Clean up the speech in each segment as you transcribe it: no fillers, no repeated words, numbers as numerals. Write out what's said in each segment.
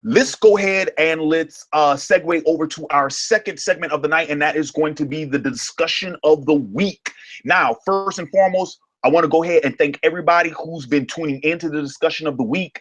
let's go ahead and let's segue over to our second segment of the night, and that is going to be the discussion of the week. Now, first and foremost, I want to go ahead and thank everybody who's been tuning into the discussion of the week.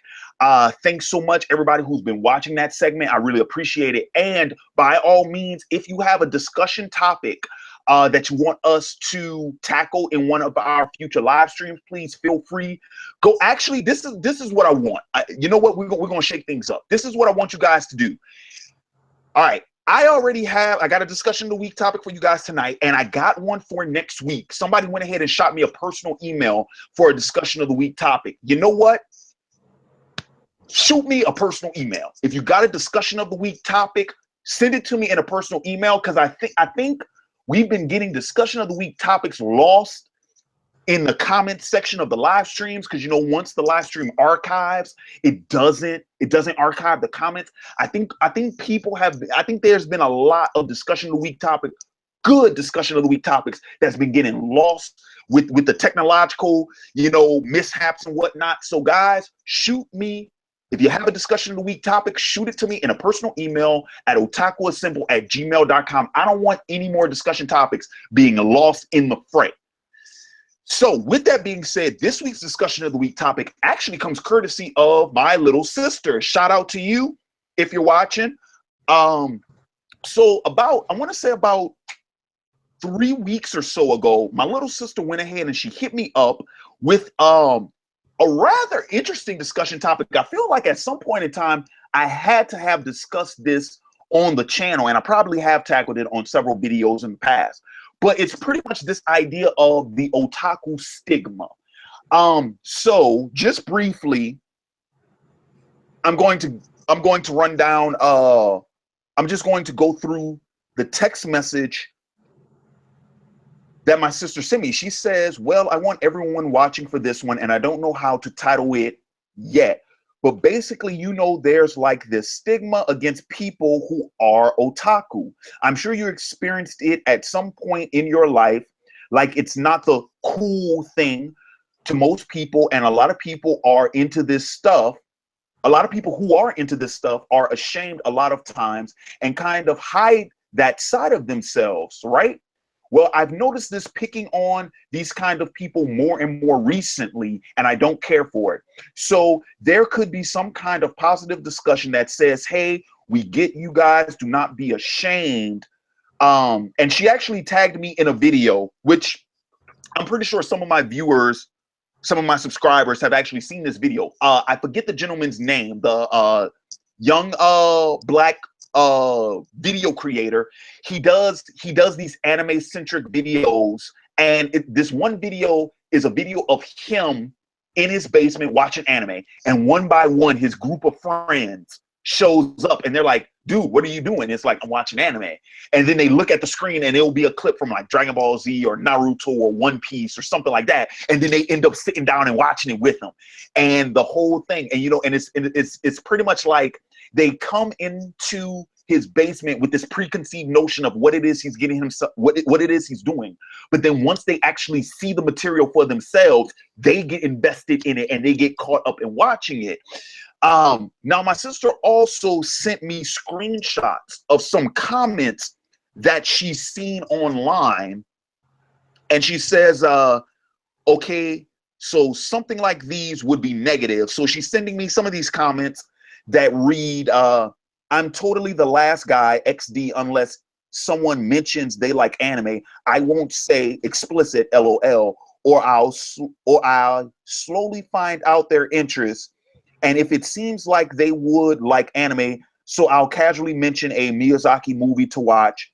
Thanks so much, everybody who's been watching that segment. I really appreciate it. And by all means, if you have a discussion topic that you want us to tackle in one of our future live streams, please feel free. Go. Actually, this is what I want. You know what? We're gonna shake things up. This is what I want you guys to do. All right. I got a discussion of the week topic for you guys tonight, and I got one for next week. Somebody went ahead and shot me a personal email for a discussion of the week topic. You know what? Shoot me a personal email. If you got a discussion of the week topic, send it to me in a personal email, because I think we've been getting discussion of the week topics lost in the comment section of the live streams, because once the live stream archives, it doesn't archive the comments. I think there's been a lot of discussion of the week topic, good discussion of the week topics that's been getting lost with the technological mishaps and whatnot. So guys, shoot me. If you have a discussion of the week topic, shoot it to me in a personal email at otakuassemble@gmail.com. I don't want any more discussion topics being lost in the fray. So with that being said, this week's discussion of the week topic actually comes courtesy of my little sister. Shout out to you if you're watching. So I want to say about 3 weeks or so ago, my little sister went ahead and she hit me up with a rather interesting discussion topic. I feel like at some point in time, I had to have discussed this on the channel, and I probably have tackled it on several videos in the past. But it's pretty much this idea of the otaku stigma. So just briefly, I'm going to run down. I'm just going to go through the text message that my sister sent me. She says, "Well, I want everyone watching for this one, and I don't know how to title it yet. But basically, there's like this stigma against people who are otaku. I'm sure you experienced it at some point in your life. Like, it's not the cool thing to most people, and a lot of people are into this stuff. A lot of people who are into this stuff are ashamed a lot of times and kind of hide that side of themselves, right? Well, I've noticed this picking on these kind of people more and more recently, and I don't care for it. So there could be some kind of positive discussion that says, hey, we get you guys, do not be ashamed." And she actually tagged me in a video, which I'm pretty sure some of my viewers, some of my subscribers have actually seen this video. I forget the gentleman's name, the young black video creator. He does these anime centric videos, and this one video is a video of him in his basement watching anime, and one by one his group of friends shows up and they're like, "Dude, what are you doing?" It's like, "I'm watching anime." And then they look at the screen and it'll be a clip from like Dragon Ball Z or Naruto or One Piece or something like that, and then they end up sitting down and watching it with them, and the whole thing. And and it's pretty much like they come into his basement with this preconceived notion of what it is he's getting himself, what it is he's doing. But then once they actually see the material for themselves, they get invested in it and they get caught up in watching it. Now my sister also sent me screenshots of some comments that she's seen online, and she says, okay, so something like these would be negative. So she's sending me some of these comments that read, "I'm totally the last guy, XD, unless someone mentions they like anime. I won't say explicit, LOL, or I'll slowly find out their interests. And if it seems like they would like anime, so I'll casually mention a Miyazaki movie to watch.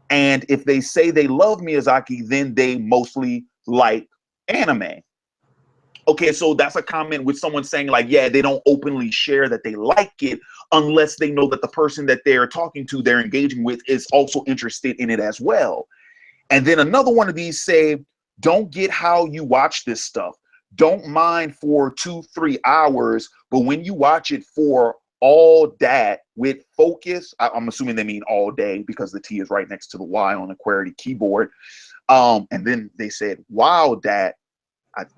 And if they say they love Miyazaki, then they mostly like anime." Okay, so that's a comment with someone saying like, yeah, they don't openly share that they like it unless they know that the person that they're talking to, they're engaging with, is also interested in it as well. And then another one of these say, "Don't get how you watch this stuff. Don't mind for 2-3 hours, but when you watch it for all that with focus," I'm assuming they mean all day because the T is right next to the Y on the QWERTY keyboard. And then they said, "Wow, that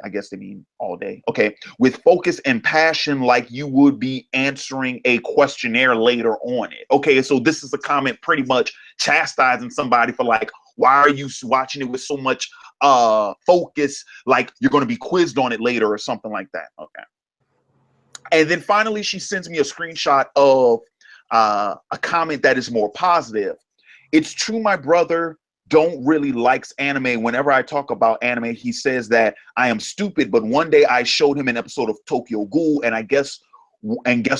I guess they mean all day. Okay. With focus and passion, like you would be answering a questionnaire later on it. Okay. So this is a comment pretty much chastising somebody for like, why are you watching it with so much focus? Like you're going to be quizzed on it later or something like that. Okay. And then finally, she sends me a screenshot of a comment that is more positive. It's true, my brother don't really likes anime. Whenever I talk about anime, he says that I am stupid. But one day I showed him an episode of Tokyo Ghoul, and guess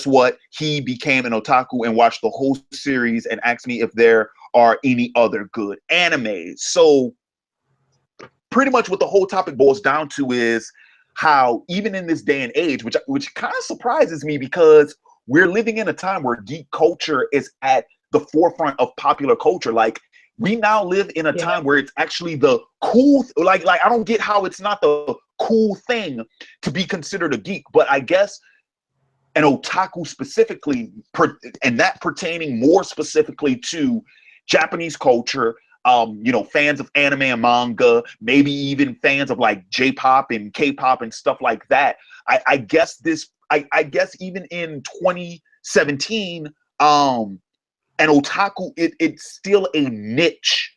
what? He became an otaku and watched the whole series and asked me if there are any other good animes. So pretty much what the whole topic boils down to is how even in this day and age, which kind of surprises me because we're living in a time where geek culture is at the forefront of popular culture. Like we now live in a time where it's actually the cool, like I don't get how it's not the cool thing to be considered a geek, but I guess an otaku specifically, and that pertaining more specifically to Japanese culture, you know, fans of anime and manga, maybe even fans of like J-pop and K-pop and stuff like that. I guess even in 2017, an otaku, it's still a niche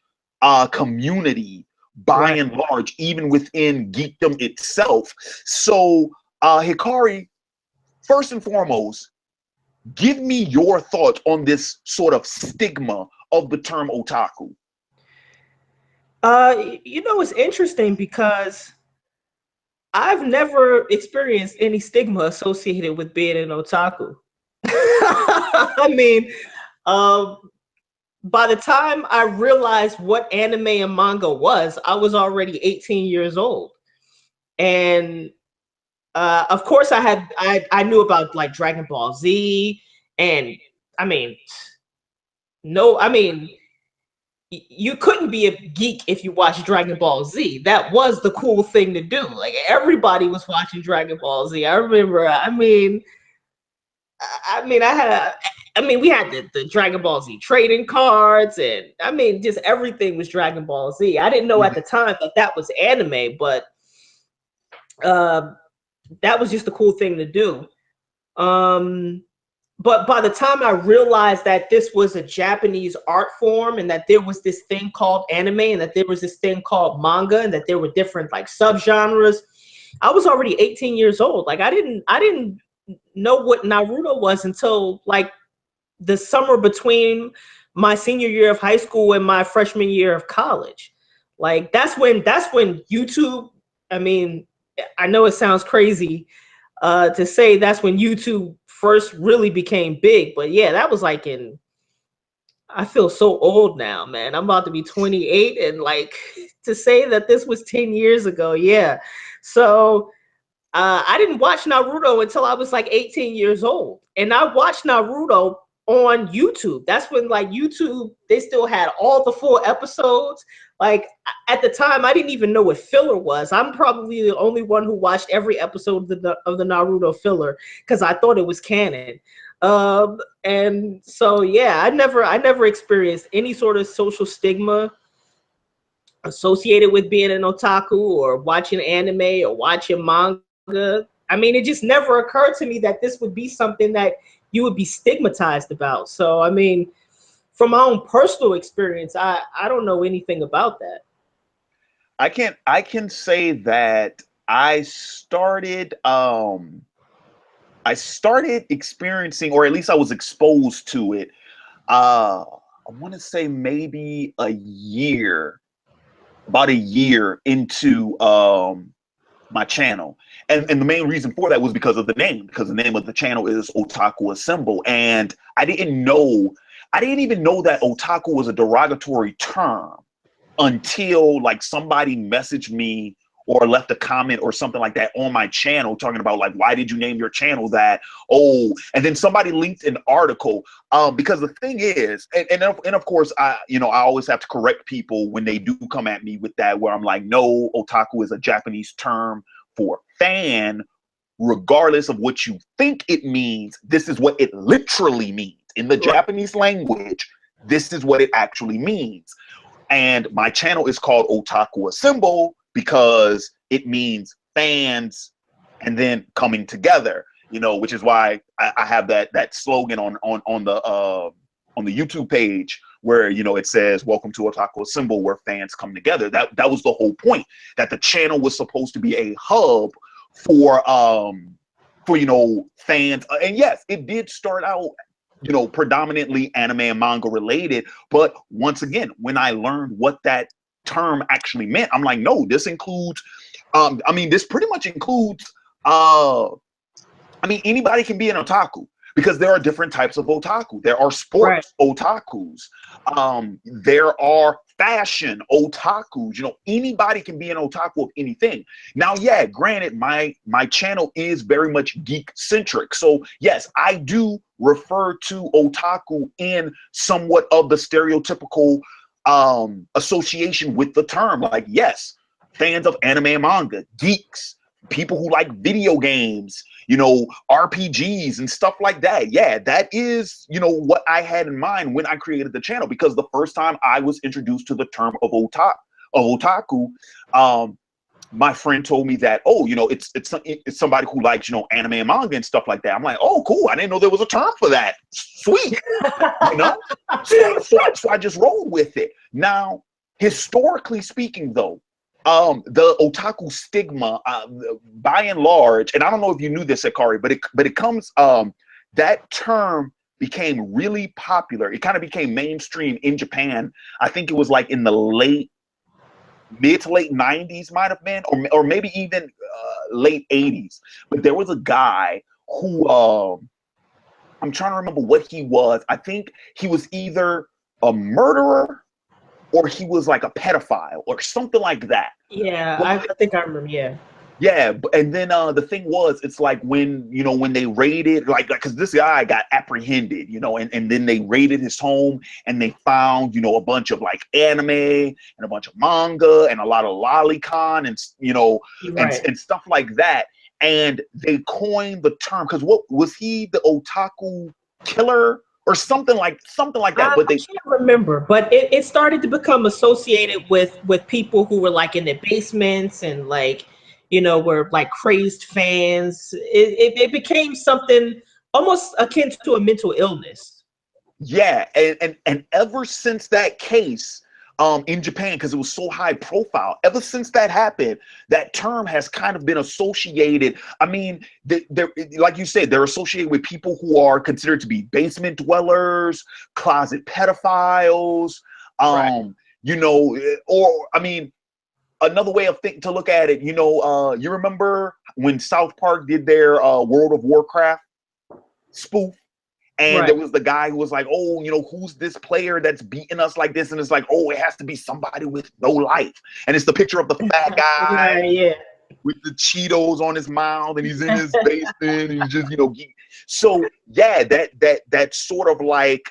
community by and large, even within geekdom itself. So Hikari, first and foremost, give me your thoughts on this sort of stigma of the term otaku. You know, it's interesting because I've never experienced any stigma associated with being an otaku. I mean, by the time I realized what anime and manga was, I was already 18 years old. And of course I knew about like Dragon Ball Z, and I mean, you couldn't be a geek if you watched Dragon Ball Z. That was the cool thing to do. Like everybody was watching Dragon Ball Z. I remember, we had the Dragon Ball Z trading cards, and I mean, just everything was Dragon Ball Z. I didn't know at the time that was anime, but that was just a cool thing to do. But by the time I realized that this was a Japanese art form and that there was this thing called anime and that there was this thing called manga and that there were different like subgenres, I was already 18 years old. Like I didn't know what Naruto was until like the summer between my senior year of high school and my freshman year of college. Like that's when YouTube, I mean, I know it sounds crazy to say that's when YouTube first really became big, but yeah, that was like I feel so old now, man. I'm about to be 28, and like to say that this was 10 years ago, yeah. So I didn't watch Naruto until I was like 18 years old, and I watched Naruto on YouTube. That's when like YouTube, they still had all the full episodes. Like at the time, I didn't even know what filler was. I'm probably the only one who watched every episode of the Naruto filler because I thought it was canon. And so yeah, I never experienced any sort of social stigma associated with being an otaku or watching anime or watching manga. I mean, it just never occurred to me that this would be something that you would be stigmatized about. So I mean, from my own personal experience, I don't know anything about that. I can say that I started experiencing, or at least I was exposed to it. I want to say maybe about a year into my channel. And the main reason for that was because of the name, because the name of the channel is Otaku Assemble. And I didn't even know that otaku was a derogatory term until like somebody messaged me or left a comment or something like that on my channel talking about like, why did you name your channel that? Oh, and then somebody linked an article. Because the thing is, and of course, I always have to correct people when they do come at me with that, where I'm like, no, otaku is a Japanese term for fan. Regardless of what you think it means, this is what it literally means. In the Japanese language, this is what it actually means. And my channel is called Otaku Assemble because it means fans and then coming together, you know, which is why I have that slogan on the YouTube page where, you know, it says, "Welcome to Otaku Assemble," where fans come together. That was the whole point, that the channel was supposed to be a hub for you know, fans. And yes, it did start out, you know, predominantly anime and manga related, but once again, when I learned what that term actually meant, I'm like, no, this includes I mean, this pretty much includes I mean, anybody can be an otaku, because there are different types of otaku. There are sports otakus. There are fashion otakus. You know, anybody can be an otaku of anything. Now, yeah, granted, my channel is very much geek centric. So yes, I do refer to otaku in somewhat of the stereotypical association with the term. Like, yes, fans of anime and manga, geeks, people who like video games, you know, RPGs and stuff like that. Yeah, that is, you know, what I had in mind when I created the channel, because the first time I was introduced to the term of otaku, my friend told me that, oh, you know, it's somebody who likes, you know, anime and manga and stuff like that. I'm like, oh, cool. I didn't know there was a term for that. Sweet. You know, so I just rolled with it. Now, historically speaking, though, the otaku stigma, by and large, and I don't know if you knew this, Hikari, but it comes, that term became really popular. It kind of became mainstream in Japan. I think it was like in the mid to late 90s, might have been, or maybe even late 80s. But there was a guy who, I'm trying to remember what he was. I think he was either a murderer or he was like a pedophile or something like that. Yeah, I think I remember. Yeah. Yeah, and then the thing was, it's like when, you know, when they raided, like because this guy got apprehended, you know, and then they raided his home and they found, you know, a bunch of like anime and a bunch of manga and a lot of lolicon and, you know, and stuff like that. And they coined the term, because what was he, the otaku killer or something like that? But they can't remember, but it started to become associated with people who were like in the basements and like, you know, were like crazed fans. It became something almost akin to a mental illness. Yeah, and ever since that case, in Japan, because it was so high profile, ever since that happened, that term has kind of been associated. I mean, they're, like you said, they're associated with people who are considered to be basement dwellers, closet pedophiles, you know, or I mean, another way of to look at it, you know, you remember when South Park did their World of Warcraft spoof? And there was the guy who was like, oh, you know, who's this player that's beating us like this? And it's like, oh, it has to be somebody with no life. And it's the picture of the fat guy with the Cheetos on his mouth, and he's in his basement, and he's just, you know, so yeah, that sort of like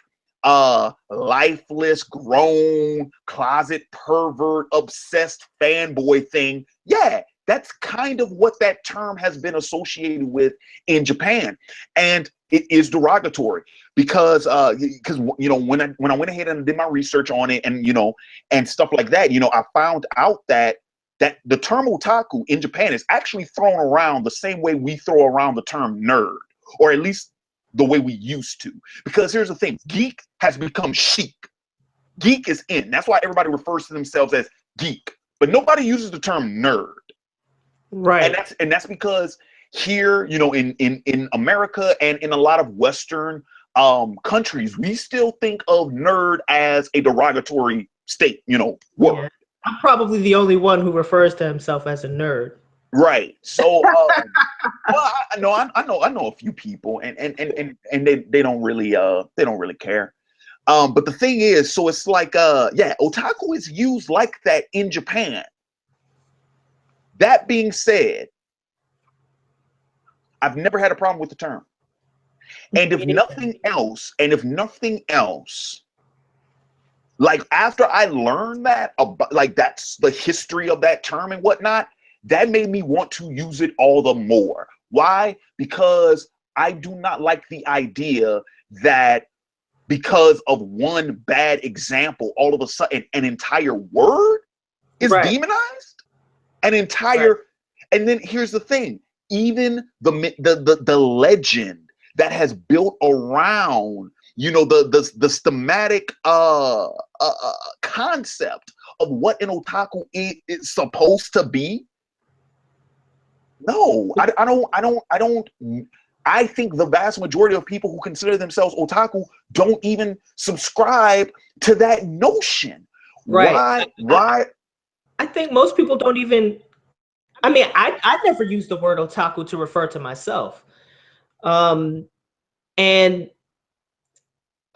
lifeless, grown, closet pervert, obsessed fanboy thing. Yeah, that's kind of what that term has been associated with in Japan. And it is derogatory because you know, when I went ahead and did my research on it, and you know, and stuff like that, you know, I found out that the term otaku in Japan is actually thrown around the same way we throw around the term nerd, or at least the way we used to. Because here's the thing, geek has become chic. Geek is in. That's why everybody refers to themselves as geek, but nobody uses the term nerd. Right. And that's because here, you know, in America and in a lot of Western countries, we still think of nerd as a derogatory state, you know, word. Yeah. I'm probably the only one who refers to himself as a nerd. Right. So, well, I know a few people, and they don't really care. But the thing is, so it's like, yeah, otaku is used like that in Japan. That being said, I've never had a problem with the term. And if nothing else, like after I learned that, about, like that's the history of that term and whatnot, that made me want to use it all the more. Why? Because I do not like the idea that because of one bad example, all of a sudden an entire word is demonized. An entire And then here's the thing, even the legend that has built around, you know, the schematic concept of what an otaku is supposed to be. No, I don't. I think the vast majority of people who consider themselves otaku don't even subscribe to that notion. Right. Why? I think most people don't even. I mean, I never use the word otaku to refer to myself, and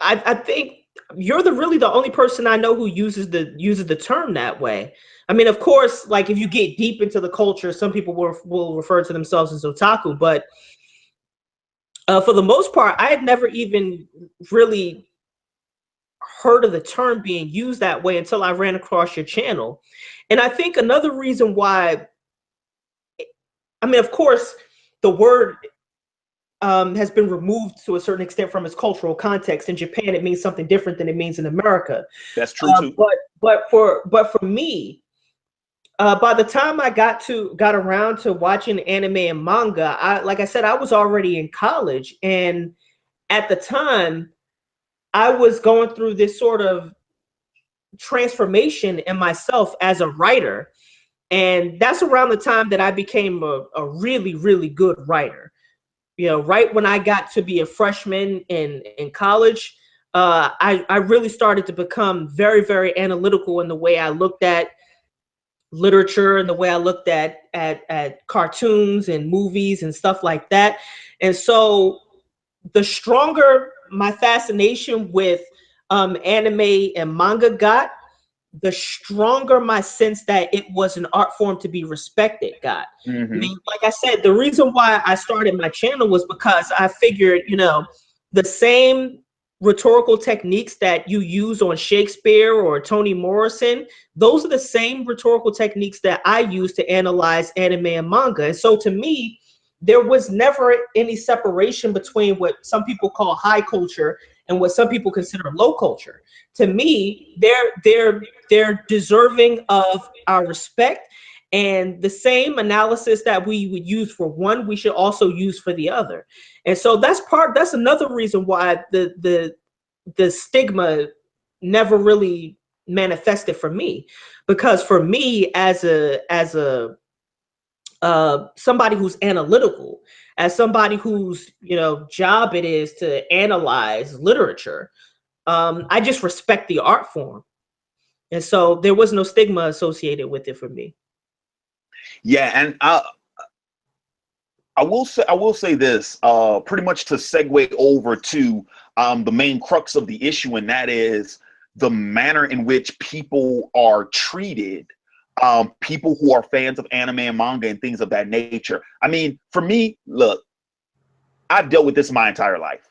I think you're really the only person I know who uses the term that way. I mean, of course, like if you get deep into the culture, some people will refer to themselves as otaku, but for the most part, I had never even really heard of the term being used that way until I ran across your channel. And I think another reason why, I mean, of course, the word has been removed to a certain extent from its cultural context. In Japan, it means something different than it means in America. That's true too. But for me, by the time I got around to watching anime and manga, like I said, I was already in college, and at the time, I was going through this sort of transformation in myself as a writer, and that's around the time that I became a really, really good writer. You know, right when I got to be a freshman in college, I really started to become very, very analytical in the way I looked at literature and the way I looked at cartoons and movies and stuff like that. And so the stronger my fascination with anime and manga got, the stronger my sense that it was an art form to be respected got. I mean, like I said, the reason why I started my channel was because I figured, you know, the same rhetorical techniques that you use on Shakespeare or Toni Morrison, those are the same rhetorical techniques that I use to analyze anime and manga. And so to me, there was never any separation between what some people call high culture and what some people consider low culture. To me, they're deserving of our respect, and the same analysis that we would use for one, we should also use for the other. And so that's another reason why the stigma never really manifested for me, because for me as a somebody who's analytical, as somebody whose, you know, job it is to analyze literature, I just respect the art form, and so there was no stigma associated with it for me. Yeah, and I will say this, pretty much to segue over to the main crux of the issue, and that is the manner in which people are treated. People who are fans of anime and manga and things of that nature. I mean, for me, look, I've dealt with this my entire life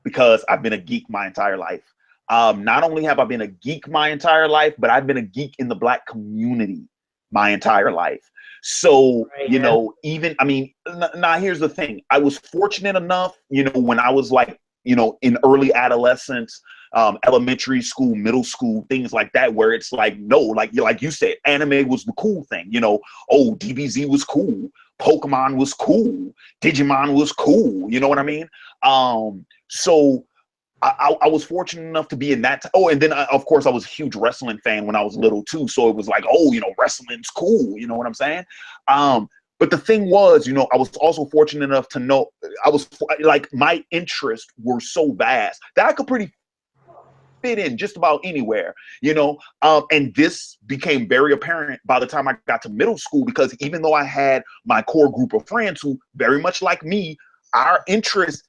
because I've been a geek my entire life. Not only have I been a geek my entire life, but I've been a geek in the Black community my entire life. So, you know, even, I mean, now here's the thing. I was fortunate enough, you know, when I was like, you know, in early adolescence, elementary school, middle school, things like that, where it's like, no, like you said, anime was the cool thing, you know. Oh, DBZ was cool, Pokemon was cool, Digimon was cool, you know what I mean? So I was fortunate enough to be in that. Oh, and then of course I was a huge wrestling fan when I was little too. So it was like, oh, you know, wrestling's cool. You know what I'm saying? But the thing was, you know, I was also fortunate enough to know, I was like, my interests were so vast that I could pretty fit in just about anywhere, you know. And this became very apparent by the time I got to middle school, because even though I had my core group of friends who very much like me, our interests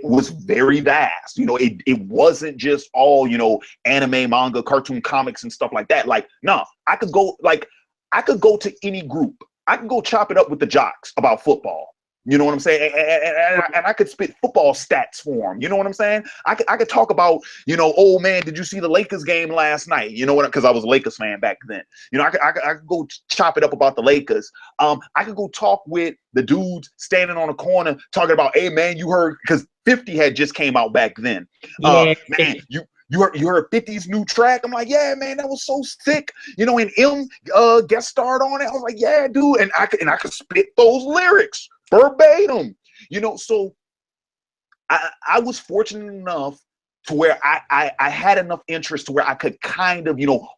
was very vast. You know, it wasn't just all, you know, anime, manga, cartoon, comics and stuff like that. Like, no, I could go to any group. I could go chop it up with the jocks about football. You know what I'm saying? And I could spit football stats for them. You know what I'm saying? I could talk about, you know, oh man, did you see the Lakers game last night? You know what? Because I was a Lakers fan back then. You know, I could go chop it up about the Lakers. I could go talk with the dudes standing on the corner talking about, hey man, you heard, because 50 had just came out back then. Yeah. Man, you heard 50's new track? I'm like, yeah, man, that was so sick. You know, and M guest starred on it. I was like, yeah, dude, and I could spit those lyrics verbatim. You know, so I was fortunate enough to where I had enough interest to where I could kind of, you know,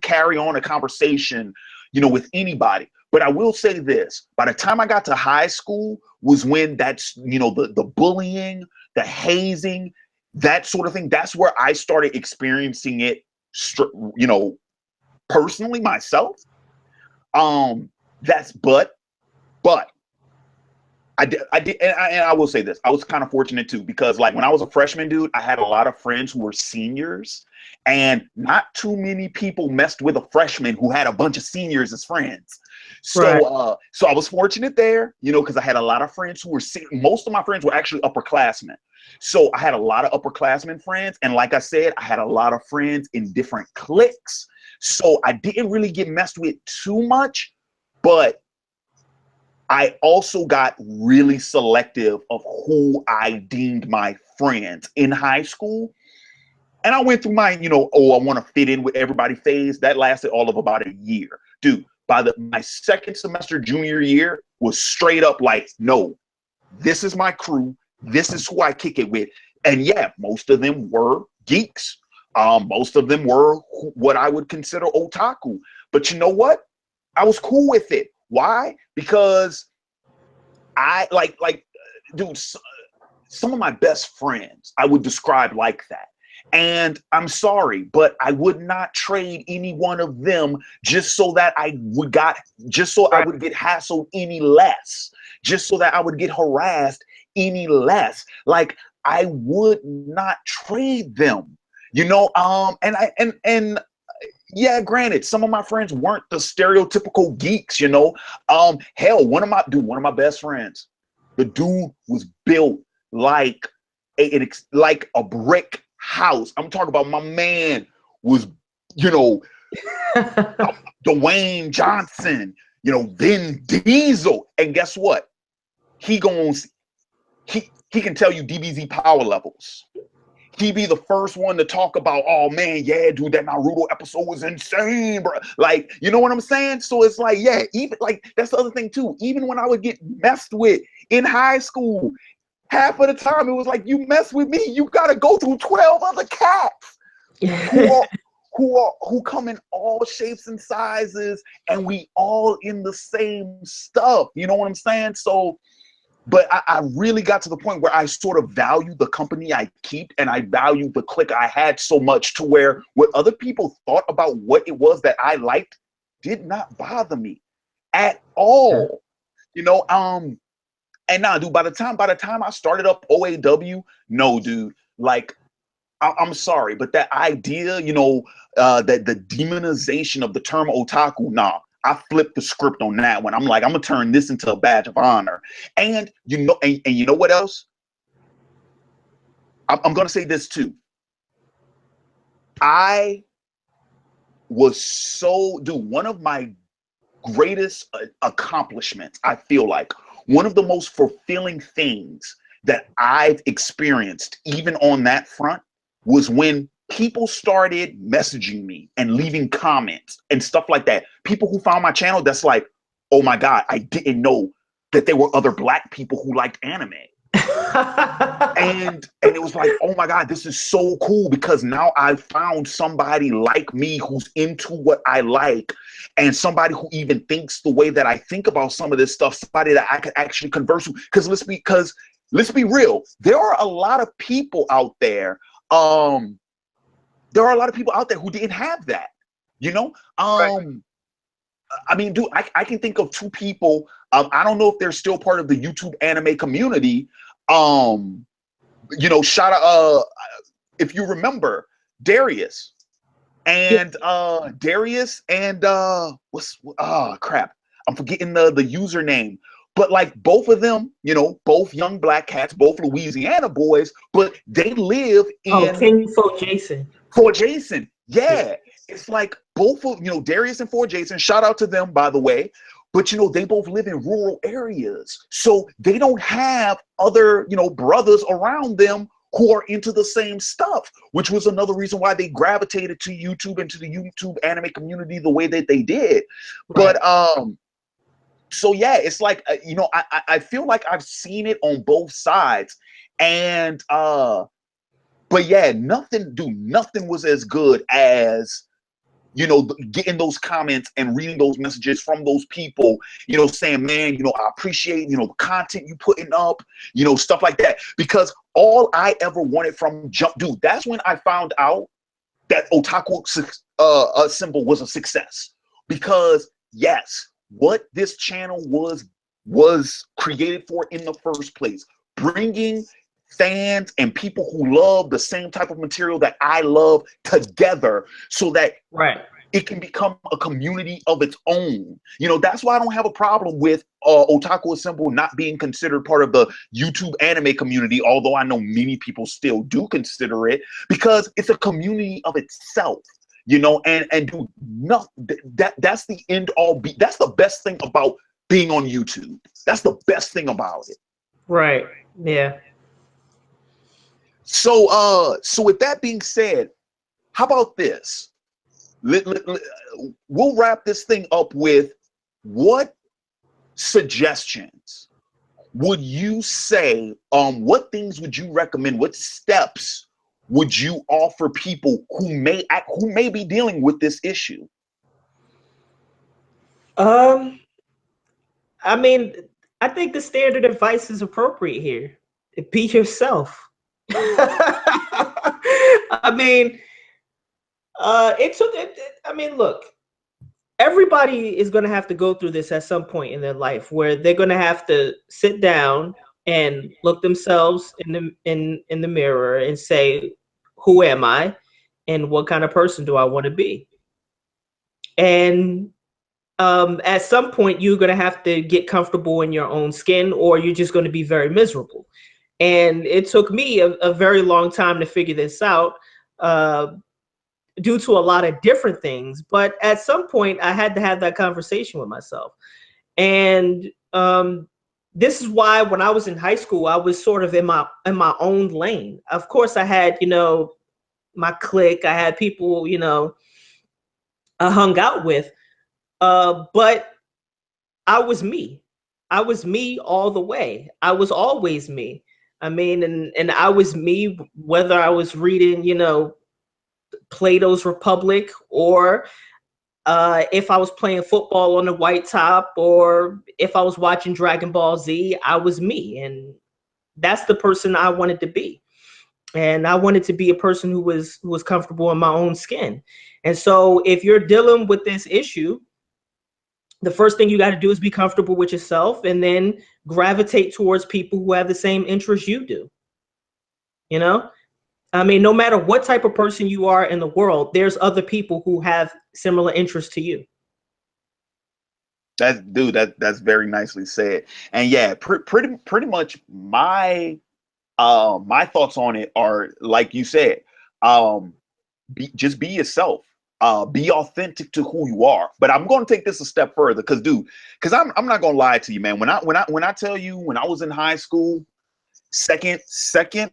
carry on a conversation, you know, with anybody. But I will say this, by the time I got to high school was when that's, you know, the bullying, the hazing, that sort of thing. That's where I started experiencing it, you know, personally myself. But I did, and I will say this. I was kind of fortunate too, because like when I was a freshman, dude, I had a lot of friends who were seniors, and not too many people messed with a freshman who had a bunch of seniors as friends. So, right. So I was fortunate there, you know, because I had a lot of friends who were most of my friends were actually upperclassmen. So I had a lot of upperclassmen friends, and like I said, I had a lot of friends in different cliques. So I didn't really get messed with too much, but I also got really selective of who I deemed my friends in high school. And I went through my, you know, oh, I want to fit in with everybody phase. That lasted all of about a year. Dude, by my second semester junior year was straight up like, no, this is my crew. This is who I kick it with. And yeah, most of them were geeks. Most of them were what I would consider otaku. But you know what? I was cool with it. Why? Because I like, dude, some of my best friends I would describe like that. And I'm sorry, but I would not trade any one of them just so that I would get hassled any less, just so that I would get harassed any less. Like, I would not trade them, you know. And yeah, granted, some of my friends weren't the stereotypical geeks, you know. Hell, one of my best friends, the dude was built like a brick house. I'm talking about my man was, you know, Dwayne Johnson, you know, Vin Diesel. And guess what? He can tell you DBZ power levels. He be the first one to talk about, oh man, yeah, dude, that Naruto episode was insane, bro. Like, you know what I'm saying? So it's like, yeah, even like that's the other thing too. Even when I would get messed with in high school, half of the time it was like, you mess with me, you gotta go through 12 other cats who come in all shapes and sizes, and we all in the same stuff. You know what I'm saying? So. But I really got to the point where I sort of value the company I keep, and I value the clique I had so much to where what other people thought about what it was that I liked did not bother me at all. You know, and now, dude, by the time I started up OAW, no, dude, like, I'm sorry, but that idea, you know, that the demonization of the term otaku, nah. I flipped the script on that one. I'm like, I'm gonna turn this into a badge of honor. And you know, and you know what else? I'm gonna say this too. I was one of my greatest accomplishments, I feel like one of the most fulfilling things that I've experienced, even on that front, was when people started messaging me and leaving comments and stuff like that. People who found my channel, that's like, oh my God, I didn't know that there were other Black people who liked anime. and it was like, oh my God, this is so cool, because now I've found somebody like me who's into what I like, and somebody who even thinks the way that I think about some of this stuff, somebody that I could actually converse with. Because let's be real, there are a lot of people out there. There are a lot of people out there who didn't have that, you know? Right. I mean, dude, I can think of two people. I don't know if they're still part of the YouTube anime community. You know, shout out, if you remember, Darius and crap, I'm forgetting the username. But like both of them, you know, both young Black cats, both Louisiana boys, but they live in King for Jason. For Jason, yeah. It's like both of, you know, Darius and For Jason, shout out to them, by the way. But, you know, they both live in rural areas. So they don't have other, you know, brothers around them who are into the same stuff, which was another reason why they gravitated to YouTube and to the YouTube anime community the way that they did. Right. But so yeah, it's like you know, I feel like I've seen it on both sides, and but yeah, nothing was as good as, you know, getting those comments and reading those messages from those people, you know, saying, man, you know, I appreciate, you know, the content you putting up, you know, stuff like that. Because all I ever wanted from Jump, dude, that's when I found out that Otaku Symbol was a success. Because yes, what this channel was created for in the first place, bringing fans and people who love the same type of material that I love together so that it can become a community of its own. You know, that's why I don't have a problem with Otaku Assemble not being considered part of the YouTube anime community, although I know many people still do consider it, because it's a community of itself. You know, and do nothing. That's the end all. That's the best thing about being on YouTube. That's the best thing about it. Right. Yeah. So with that being said, how about this? We'll wrap this thing up with, what suggestions would you say? What things would you recommend? What steps would you offer people who may be dealing with this issue? I mean, I think the standard advice is appropriate here. Be yourself. I mean, I mean, look, everybody is going to have to go through this at some point in their life where they're going to have to sit down and look themselves in the mirror and say, who am I and what kind of person do I want to be? And at some point, you're going to have to get comfortable in your own skin, or you're just going to be very miserable. And it took me a very long time to figure this out, due to a lot of different things. But at some point, I had to have that conversation with myself. And this is why when I was in high school, I was sort of in my own lane. Of course, I had, you know, my clique. I had people, you know, I hung out with. But I was me. I was me all the way. I was always me. I mean, and I was me whether I was reading, you know, Plato's Republic, or if I was playing football on the white top, or if I was watching Dragon Ball Z. I was me, and that's the person I wanted to be. And I wanted to be a person who was comfortable in my own skin. And so if you're dealing with this issue, the first thing you got to do is be comfortable with yourself, and then gravitate towards people who have the same interests you do. You know, I mean, no matter what type of person you are in the world, there's other people who have similar interests to you. That's very nicely said. And yeah, pretty much my thoughts on it are like you said. Just be yourself. Be authentic to who you are. But I'm going to take this a step further, because I'm not going to lie to you, man. When I tell you, when I was in high school, second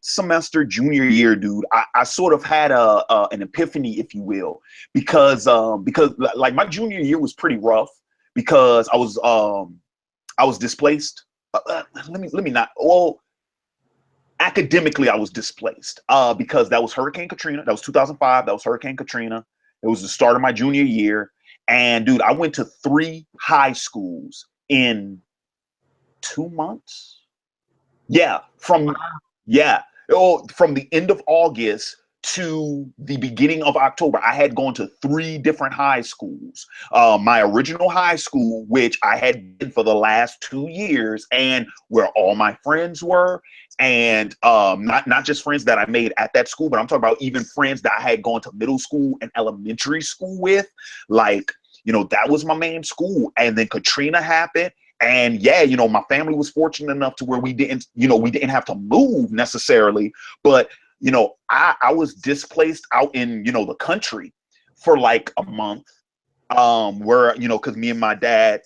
semester junior year, dude, I sort of had an epiphany, if you will, because like my junior year was pretty rough because I was displaced. Let me not. Well, academically, I was displaced because that was Hurricane Katrina. That was 2005. That was Hurricane Katrina. It was the start of my junior year. And dude, I went to 3 high schools in 2 months. Yeah, from the end of August to the beginning of October, I had gone to 3 different high schools. My original high school, which I had been for the last 2 years, and where all my friends were, and not just friends that I made at that school, but I'm talking about even friends that I had gone to middle school and elementary school with. Like, you know, that was my main school. And then Katrina happened. And yeah, you know, my family was fortunate enough to where we didn't have to move necessarily, but you know, I was displaced out in, you know, the country for like a month, where, you know, because me and my dad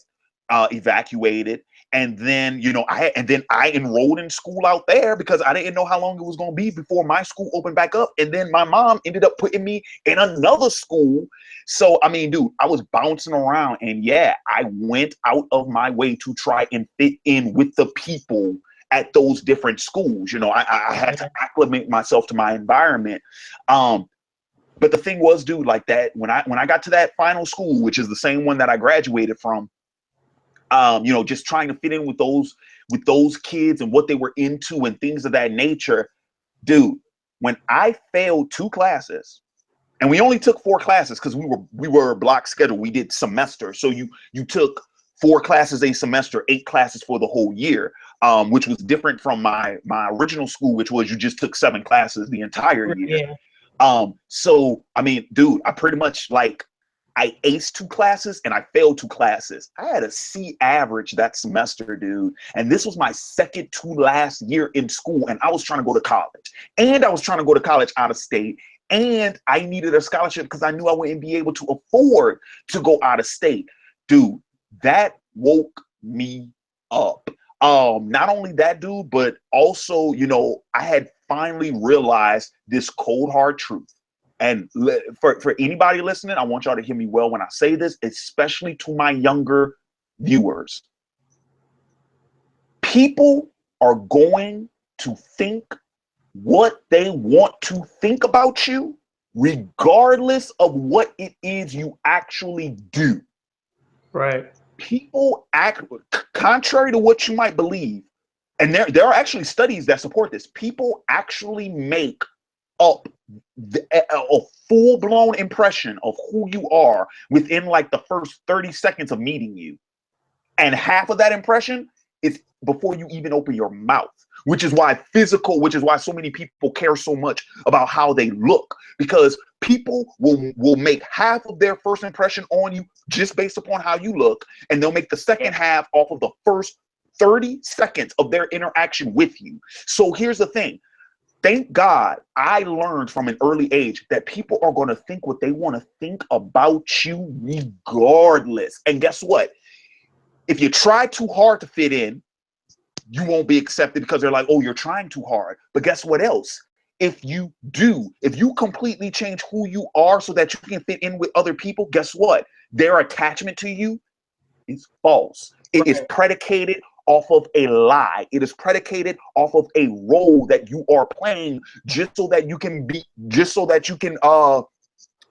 evacuated. And then, you know, I enrolled in school out there because I didn't know how long it was going to be before my school opened back up. And then my mom ended up putting me in another school. So, I mean, dude, I was bouncing around, and yeah, I went out of my way to try and fit in with the people at those different schools. You know, I had to acclimate myself to my environment. But the thing was, dude, like that, when I got to that final school, which is the same one that I graduated from, you know, just trying to fit in with those kids and what they were into and things of that nature, dude, when I failed 2 classes, and we only took 4 classes because we were block schedule. We did semester. So you took 4 classes a semester, 8 classes for the whole year, which was different from my original school, which was you just took 7 classes the entire year. Yeah. So, I mean, dude, I pretty much I aced 2 classes and I failed 2 classes. I had a C average that semester, dude. And this was my second to last year in school. And I was trying to go to college. And I was trying to go to college out of state. And I needed a scholarship because I knew I wouldn't be able to afford to go out of state. Dude, that woke me up. Not only that, dude, but also, you know, I had finally realized this cold hard truth. And for anybody listening, I want y'all to hear me well when I say this, especially to my younger viewers. People are going to think what they want to think about you, regardless of what it is you actually do. Right. People act contrary to what you might believe. And there are actually studies that support this. People actually make up a full-blown impression of who you are within like the first 30 seconds of meeting you. And half of that impression is before you even open your mouth, which is why so many people care so much about how they look, because people will make half of their first impression on you just based upon how you look, and they'll make the second half off of the first 30 seconds of their interaction with you. So here's the thing. Thank God I learned from an early age that people are going to think what they want to think about you regardless. And guess what? If you try too hard to fit in, you won't be accepted because they're like, oh, you're trying too hard. But guess what else? If you completely change who you are so that you can fit in with other people, guess what? Their attachment to you is false. It is predicated off of a lie. It is predicated off of a role that you are playing just so that you can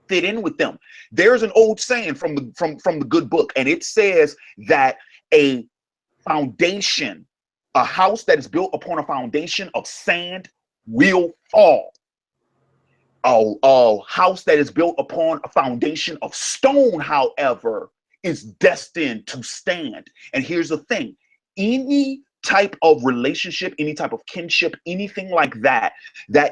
fit in with them. There's an old saying from the good book, and it says that a house that is built upon a foundation of sand will fall. A house that is built upon a foundation of stone, however, is destined to stand. And here's the thing. Any type of relationship, any type of kinship, anything like that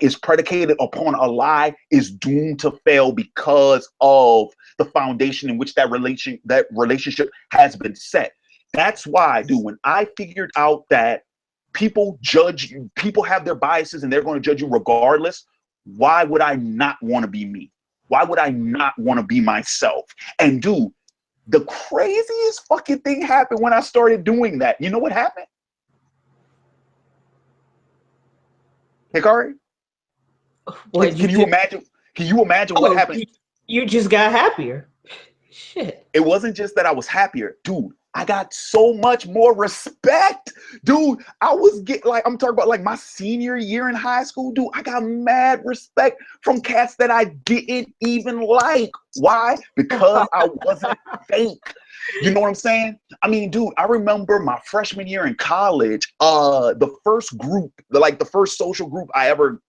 is predicated upon a lie is doomed to fail because of the foundation in which that relationship has been set. That's why, dude, when I figured out that people have their biases and they're going to judge you regardless, why would I not want to be me? Why would I not want to be myself? And dude, the craziest fucking thing happened when I started doing that. You know what happened? Hikari? Can you imagine? Can you imagine what happened? You just got happier. Shit. It wasn't just that I was happier, dude. I got so much more respect, dude. I'm talking about like my senior year in high school, dude. I got mad respect from cats that I didn't even like. Why? Because I wasn't fake. You know what I'm saying? I mean, dude, I remember my freshman year in college, the first group, the first social group I ever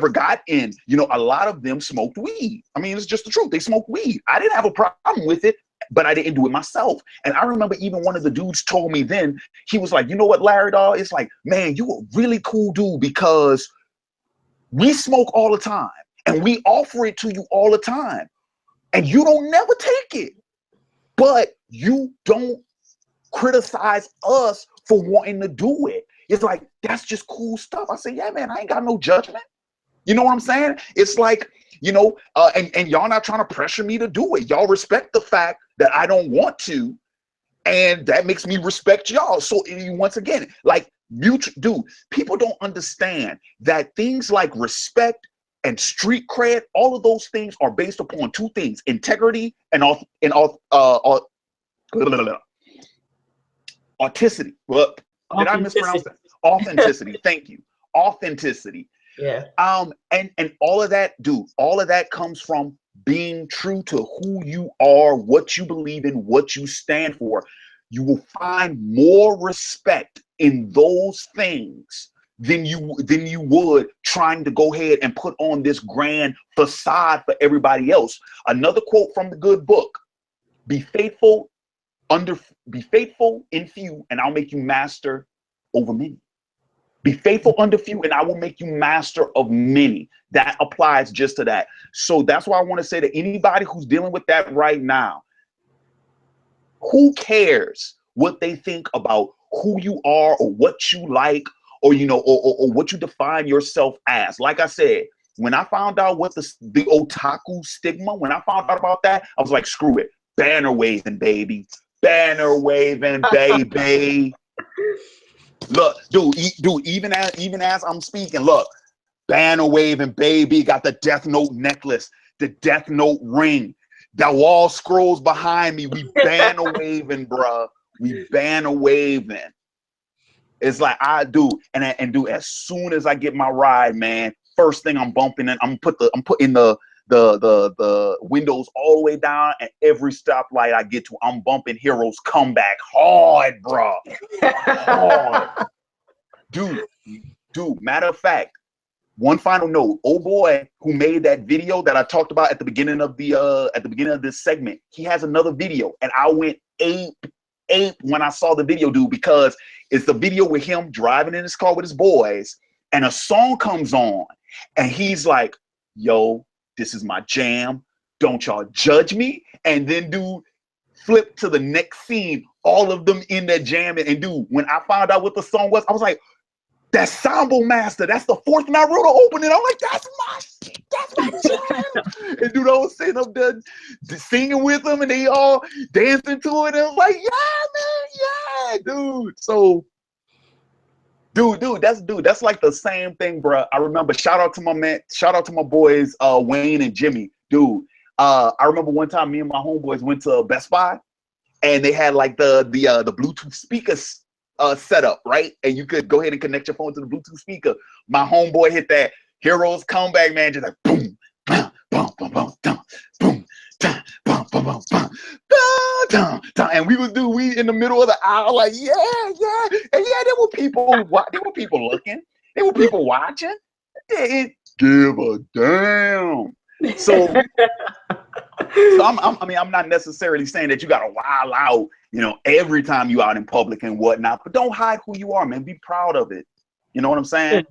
got in, a lot of them smoked weed. I mean, it's just the truth. They smoked weed. I didn't have a problem with it, but I didn't do it myself. And I remember even one of the dudes told me then, he was like, you know what, Larry, dog? It's like, man, you a really cool dude because we smoke all the time and we offer it to you all the time. And you don't never take it, but you don't criticize us for wanting to do it. It's like, that's just cool stuff. I say, yeah, man, I ain't got no judgment. You know what I'm saying? It's like, and y'all not trying to pressure me to do it. Y'all respect the fact that I don't want to. And that makes me respect y'all. So once again, like dude, people don't understand that things like respect and street cred, all of those things are based upon two things: integrity and authenticity. Well, did I mispronounce that? Authenticity. Thank you. Authenticity. Yeah. And all of that, dude, all of that comes from being true to who you are, what you believe in, what you stand for. You will find more respect in those things than you would trying to go ahead and put on this grand facade for everybody else. Another quote from the good book: be faithful in few, and I'll make you master over many. Be faithful under few, and I will make you master of many. That applies just to that. So that's why I want to say to anybody who's dealing with that right now, who cares what they think about who you are or what you like, or or what you define yourself as. Like I said, when I found out what the otaku stigma, when I found out about that, I was like, screw it. Banner waving, baby. Banner waving, baby. Look, dude, even as I'm speaking, look, banner waving, baby. Got the Death Note necklace, the Death Note ring, the wall scrolls behind me. We banner waving, bruh. We banner waving. It's like I do, and do as soon as I get my ride, man. First thing I'm bumping in, I'm putting the windows all the way down, and every stoplight I get to, I'm bumping Heroes Comeback hard, bro. Hard. Dude, matter of fact, one final note. Oh boy, who made that video that I talked about at the beginning of this segment, he has another video, and I went ape when I saw the video, dude, because it's the video with him driving in his car with his boys, and a song comes on, and he's like, yo, this is my jam. Don't y'all judge me. And then, dude, flip to the next scene, all of them in that jam. And dude, when I found out what the song was, I was like, that's Sambo Master. That's the fourth Naruto opening. I'm like, that's my jam. And dude, I was sitting up there singing with them, and they all dancing to it. And I was like, yeah, man, yeah, dude. So, dude, that's like the same thing, bro. I remember, shout out to my boys, Wayne and Jimmy, dude. I remember one time me and my homeboys went to Best Buy, and they had like the Bluetooth speakers set up, right? And you could go ahead and connect your phone to the Bluetooth speaker. My homeboy hit that Heroes Comeback, man, just like boom, boom, boom, boom, boom, boom, boom, boom, boom, boom, boom, boom, and we in the middle of the aisle, like yeah, and yeah, there were people looking, there were people watching. They didn't give a damn. So I'm not necessarily saying that you gotta wild out, every time you out in public and whatnot, but don't hide who you are, man. Be proud of it. You know what I'm saying?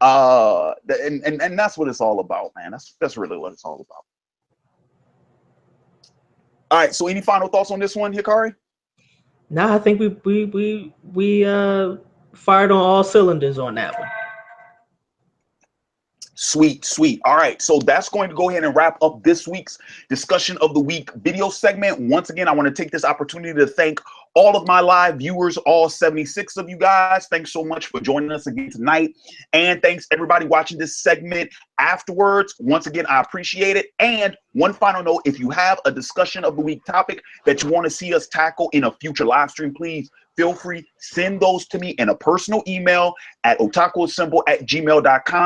And that's what it's all about, man. That's really what it's all about. All right. So, any final thoughts on this one, Hikari? No, I think we fired on all cylinders on that one. Sweet. All right, so that's going to go ahead and wrap up this week's discussion of the week video segment. Once again, I want to take this opportunity to thank all of my live viewers, all 76 of you guys. Thanks so much for joining us again tonight, and thanks everybody watching this segment afterwards. Once again, I appreciate it. And one final note: if you have a discussion of the week topic that you want to see us tackle in a future live stream, please feel free, send those to me in a personal email at otakuassemble@gmail.com.